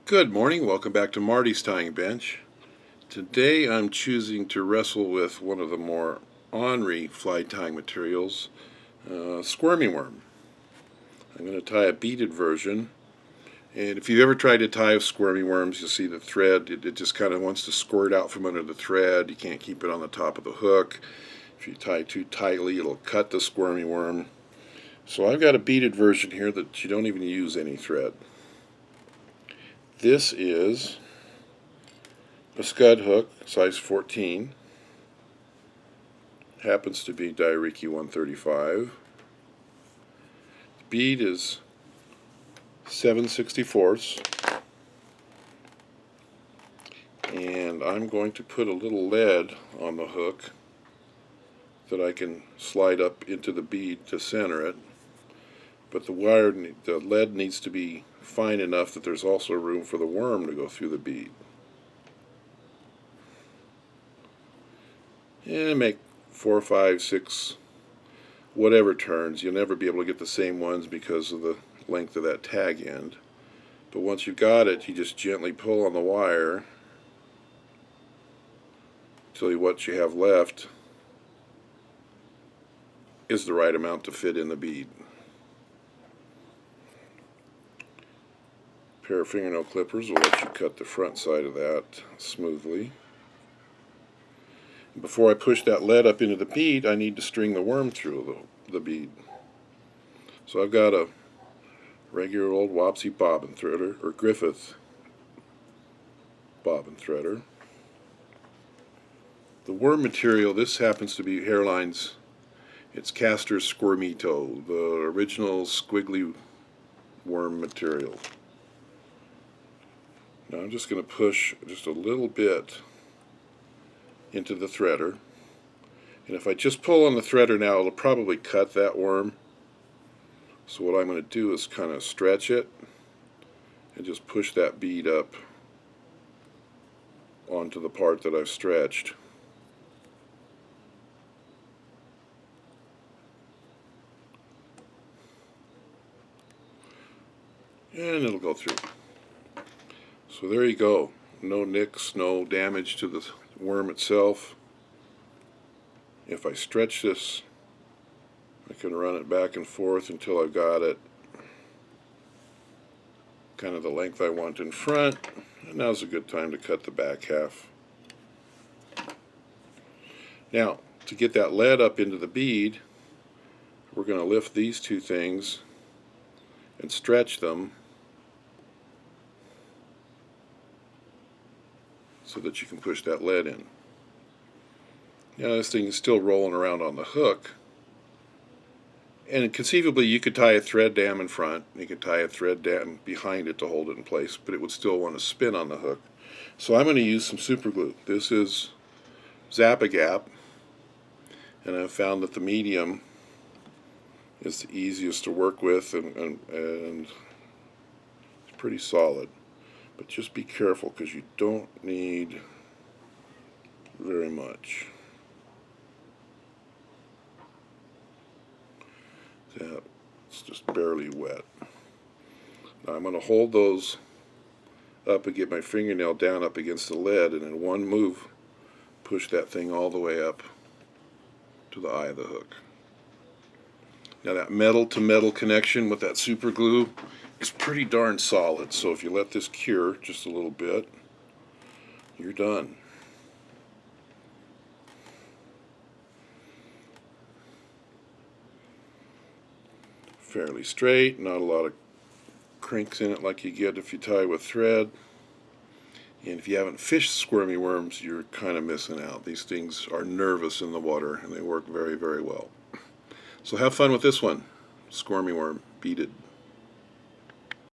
Good morning, welcome back to Marty's Tying Bench. Today I'm choosing to wrestle with one of the more ornery fly tying materials, squirmy worm. I'm going to tie a beaded version, and if you've ever tried to tie squirmy worms, you'll see the thread, it just kind of wants to squirt out from under the thread. You can't keep it on the top of the hook. If you tie too tightly, it'll cut the squirmy worm. So I've got a beaded version here that you don't even use any thread. This is a scud hook, size 14. Happens to be Riki 135. The bead is 7/64. And I'm going to put a little lead on the hook that I can slide up into the bead to center it. But the lead needs to be fine enough that there's also room for the worm to go through the bead. And make 4, 5, 6, whatever turns. You'll never be able to get the same ones because of the length of that tag end. But once you've got it, you just gently pull on the wire till what you have left is the right amount to fit in the bead. A pair of fingernail clippers will let you cut the front side of that smoothly. Before I push that lead up into the bead, I need to string the worm through the bead. So I've got a regular old Wapsie bobbin threader, or Griffith bobbin threader. The worm material, this happens to be Hairline's, it's Castor's Squirmito, the original squiggly worm material. Now I'm just going to push just a little bit into the threader, and if I just pull on the threader now, it'll probably cut that worm. So what I'm going to do is kind of stretch it and just push that bead up onto the part that I've stretched. And it'll go through. So there you go. No nicks, no damage to the worm itself. If I stretch this, I can run it back and forth until I've got it kind of the length I want in front. And now's a good time to cut the back half. Now, to get that lead up into the bead, we're going to lift these two things and stretch them so that you can push that lead in. Now this thing is still rolling around on the hook, and conceivably you could tie a thread dam in front, you could tie a thread dam behind it to hold it in place, but it would still want to spin on the hook. So I'm going to use some super glue. This is Zap-a-Gap, and I've found that the medium is the easiest to work with, and it's pretty solid. But just be careful because you don't need very much. It's just barely wet. Now I'm going to hold those up and get my fingernail down up against the lead, and in one move push that thing all the way up to the eye of the hook. Now that metal to metal connection with that super glue is pretty darn solid, so if you let this cure just a little bit, you're done. Fairly straight, not a lot of crinks in it like you get if you tie with thread. And if you haven't fished squirmy worms, you're kind of missing out. These things are nervous in the water and they work very, very well. So have fun with this one. Squirmy worm, beaded.